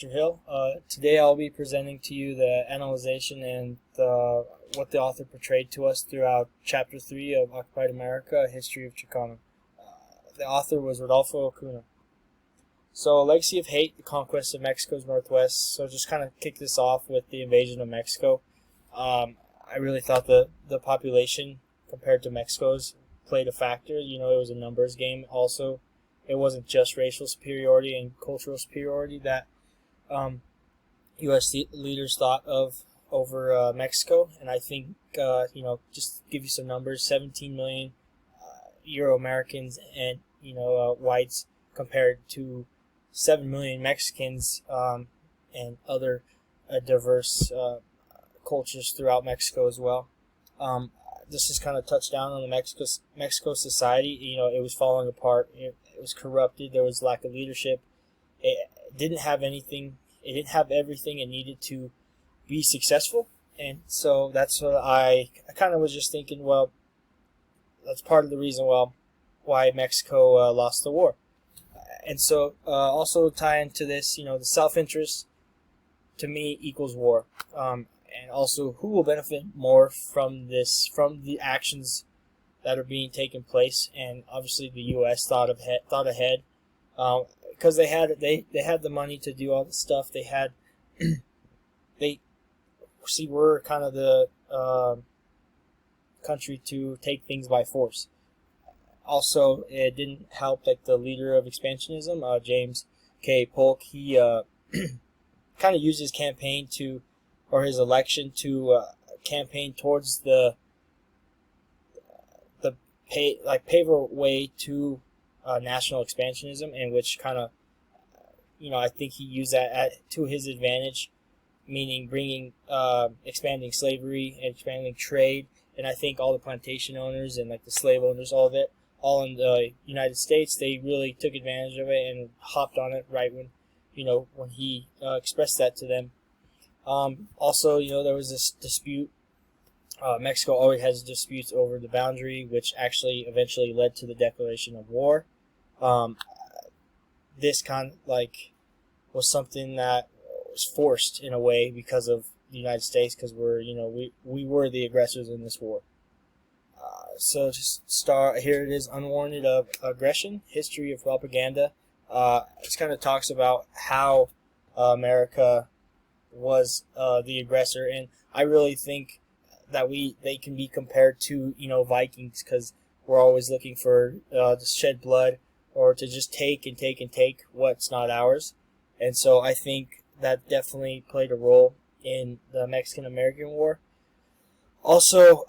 Mr. Hill. Today I'll be presenting to you the analyzation and what the author portrayed to us throughout Chapter 3 of Occupied America, A History of Chicano. The author was Rodolfo Acuna. So, Legacy of Hate, the conquest of Mexico's Northwest. So just kind of kick this off with the invasion of Mexico. I really thought the population compared to Mexico's played a factor. It was a numbers game also. It wasn't just racial superiority and cultural superiority that U.S. leaders thought of over Mexico. And I think, just give you some numbers, 17 million Euro-Americans and, whites compared to 7 million Mexicans and other diverse cultures throughout Mexico as well. This is kind of touched down on the Mexico society. It was falling apart. It was corrupted. There was lack of leadership. It didn't have anything. It didn't have everything it needed to be successful. And so that's what I kind of was just thinking, well, that's part of the reason why Mexico lost the war. And so also tie into this, the self-interest to me equals war. And also who will benefit more from this, from the actions that are being taken place. And obviously the U.S. thought ahead. Because they had the money to do all the stuff. They had we're kind of the country to take things by force. Also, it didn't help that the leader of expansionism, James K. Polk, he kind of used his campaign his election to campaign towards pave a way to national expansionism, in which kind of, I think he used that to his advantage, meaning expanding slavery and expanding trade. And I think all the plantation owners and the slave owners, all in the United States, they really took advantage of it and hopped on it right when he expressed that to them. Also, there was this dispute. Mexico always has disputes over the boundary, which actually eventually led to the declaration of war. This was something that was forced in a way because of the United States, because we were the aggressors in this war. So here it is, Unwarranted Aggression, History of Propaganda. This kind of talks about how America was the aggressor, and I really think that they can be compared to Vikings, because we're always looking for to shed blood or to just take and take and take what's not ours. And so I think that definitely played a role in the Mexican-American War. Also,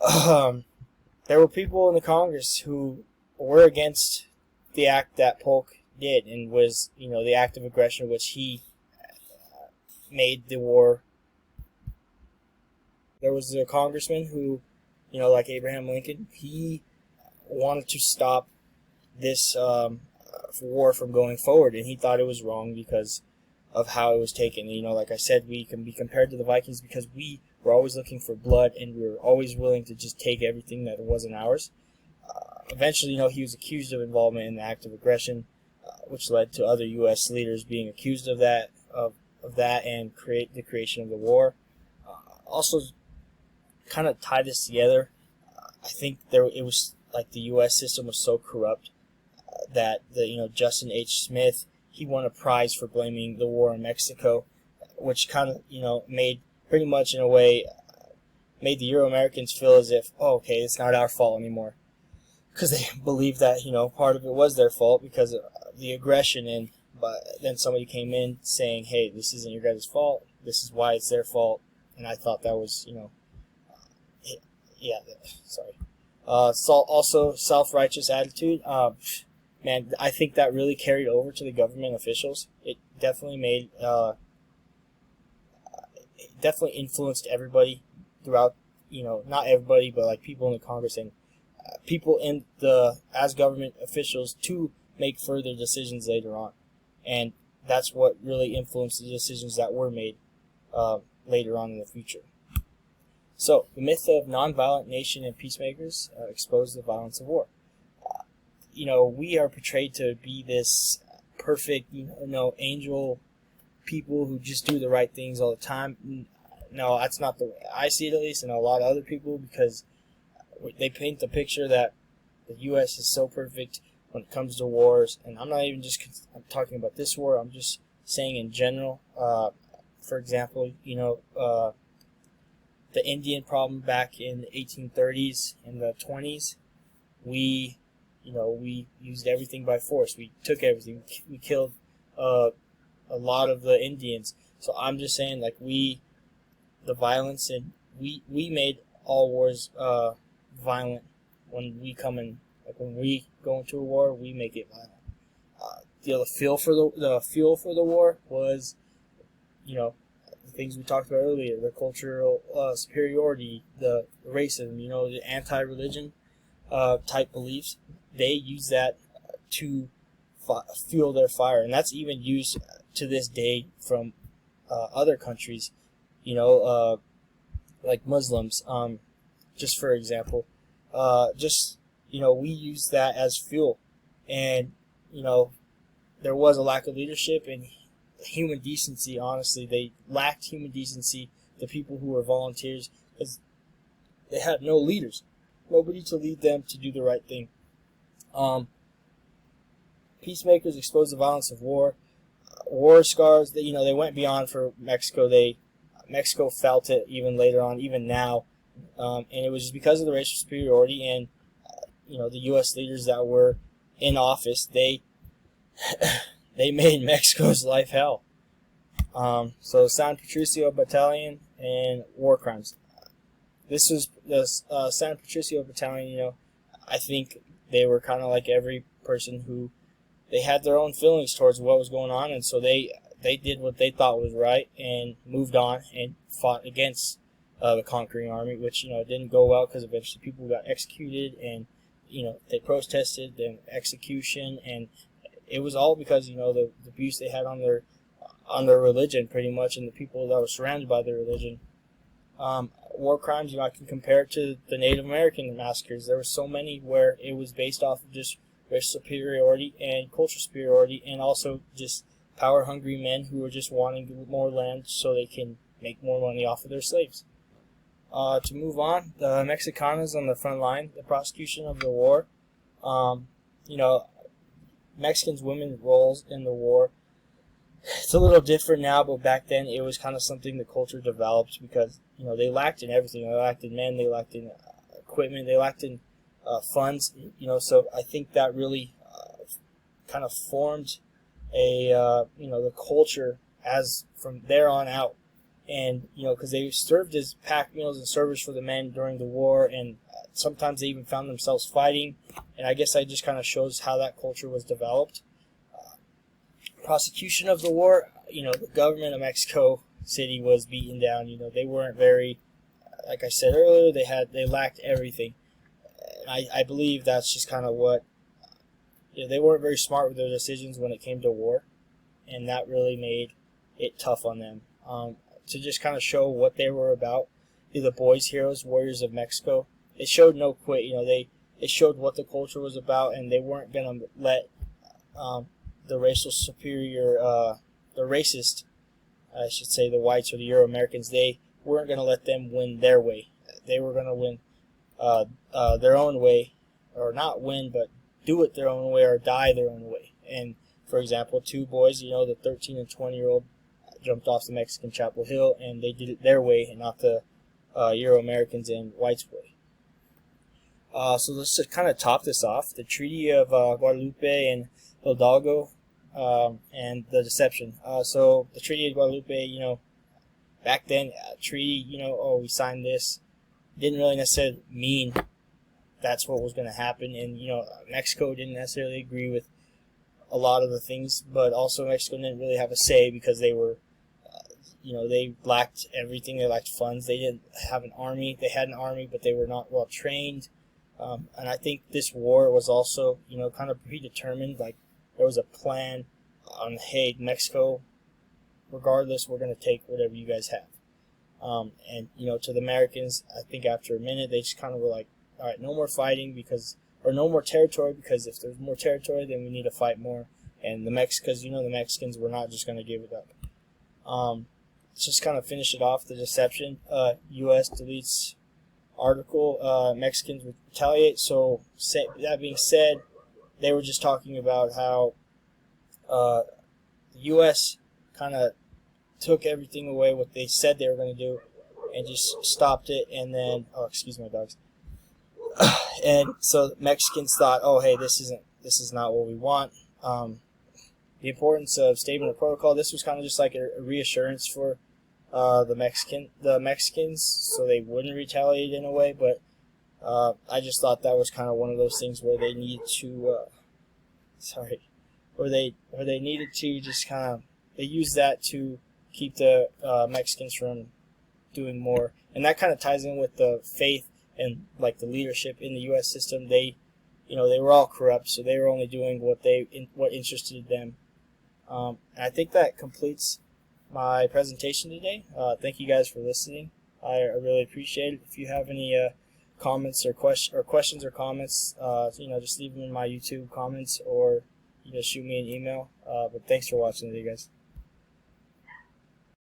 there were people in the Congress who were against the act that Polk did, and was the act of aggression which he made the war. There was a congressman who, like Abraham Lincoln, he wanted to stop this war from going forward, and he thought it was wrong because of how it was taken. Like I said, we can be compared to the Vikings because we were always looking for blood, and we were always willing to just take everything that wasn't ours. Eventually, he was accused of involvement in the act of aggression, which led to other U.S. leaders being accused of that, and the creation of the war. Also, kind of tie this together. I think it was like the U.S. system was so corrupt that Justin H. Smith, he won a prize for blaming the war in Mexico, which kind of made pretty much in a way made the Euro-Americans feel as if, okay, it's not our fault anymore, because they believed that part of it was their fault because of the aggression. But then somebody came in saying, hey, this isn't your guys' fault, this is why it's their fault. And I thought that was sorry. Also, self-righteous attitude. Man, I think that really carried over to the government officials. It definitely definitely influenced everybody throughout, not everybody, but people in the Congress and people as government officials to make further decisions later on. And that's what really influenced the decisions that were made later on in the future. So, the myth of nonviolent nation and peacemakers expose the violence of war. We are portrayed to be this perfect, angel people who just do the right things all the time. No, that's not the way I see it, at least, and a lot of other people, because they paint the picture that the U.S. is so perfect when it comes to wars. And I'm not even just talking about this war. I'm just saying in general. For example, the Indian problem back in the 1830s and the 20s, we used everything by force. We took everything. We killed a lot of the Indians. So I'm just saying, like, the violence, and we made all wars violent. When we go into a war, we make it violent. The fuel for the war was, the things we talked about earlier, the cultural superiority, the racism, the anti-religion type beliefs. They use that to fuel their fire, and that's even used to this day from other countries, like Muslims. Just for example, we use that as fuel, and there was a lack of leadership and human decency. Honestly, they lacked human decency, the people who were volunteers, because they had no leaders, nobody to lead them to do the right thing. Peacemakers exposed the violence of war. War scars, they went beyond for Mexico. Mexico felt it even later on, even now, and it was just because of the racial superiority and the U.S. leaders that were in office. They made Mexico's life hell. So San Patricio Battalion and war crimes. This was the San Patricio Battalion. I think they were kind of like every person who they had their own feelings towards what was going on, and so they did what they thought was right and moved on and fought against the conquering army, which didn't go well, because eventually people got executed, and they protested, then execution, and it was all because the abuse they had on their religion, pretty much, and the people that were surrounded by their religion. War crimes, I can compare it to the Native American massacres. There were so many where it was based off of just racial superiority and cultural superiority, and also just power-hungry men who were just wanting more land so they can make more money off of their slaves. To move on, the Mexicanos on the front line, the prosecution of the war. Mexicans' women's roles in the war. It's a little different now, but back then it was kind of something the culture developed, because they lacked in everything. They lacked in men, they lacked in equipment, they lacked in funds. So I think that really kind of formed the culture as from there on out. And because they served as pack meals and servers for the men during the war, and sometimes they even found themselves fighting. And I guess that just kind of shows how that culture was developed. Prosecution of the war, the government of Mexico City was beaten down. They weren't very, like I said earlier, they lacked everything. And I believe that's just kind of what, they weren't very smart with their decisions when it came to war, and that really made it tough on them. To just kind of show what they were about, the boys, heroes, warriors of Mexico. They showed no quit. They showed what the culture was about, and they weren't gonna let the racial superior, the racist, I should say, the whites or the Euro-Americans, they weren't gonna let them win their way. They were gonna win their own way, or not win, but do it their own way or die their own way. And for example, two boys, the 13 and 20-year-old jumped off the Mexican Chapel Hill, and they did it their way and not the Euro-Americans and whites' way. So let's just kind of top this off. The Treaty of Guadalupe and Hidalgo, and the deception. So the Treaty of Guadalupe, back then, treaty, we signed this, didn't really necessarily mean that's what was going to happen. And, Mexico didn't necessarily agree with a lot of the things, but also Mexico didn't really have a say, because they were, they lacked everything. They lacked funds. They didn't have an army. They had an army, but they were not well trained. And I think this war was also, kind of predetermined. Like, there was a plan on, hey, Mexico, regardless, we're going to take whatever you guys have. And, to the Americans, I think after a minute, they just kind of were like, all right, no more fighting, or no more territory, because if there's more territory, then we need to fight more. And the Mexicans were not just going to give it up. Just kind of finish it off, the deception. U.S. deletes article, Mexicans retaliate. So that being said, they were just talking about how the U.S. kind of took everything away, what they said they were going to do, and just stopped it. And then, oh, excuse my dogs. And so Mexicans thought, oh, hey, this is not what we want. The importance of statement of protocol. This was kind of just like a reassurance for the Mexicans, so they wouldn't retaliate in a way. But I just thought that was kind of one of those things where they need to, where they needed to just kind of, they used that to keep the Mexicans from doing more, and that kind of ties in with the faith and like the leadership in the U.S. system. They were all corrupt, so they were only doing what interested them. And I think that completes my presentation today. Thank you guys for listening. I really appreciate it. If you have any comments or questions or comments, just leave them in my YouTube comments or shoot me an email. But thanks for watching today, guys.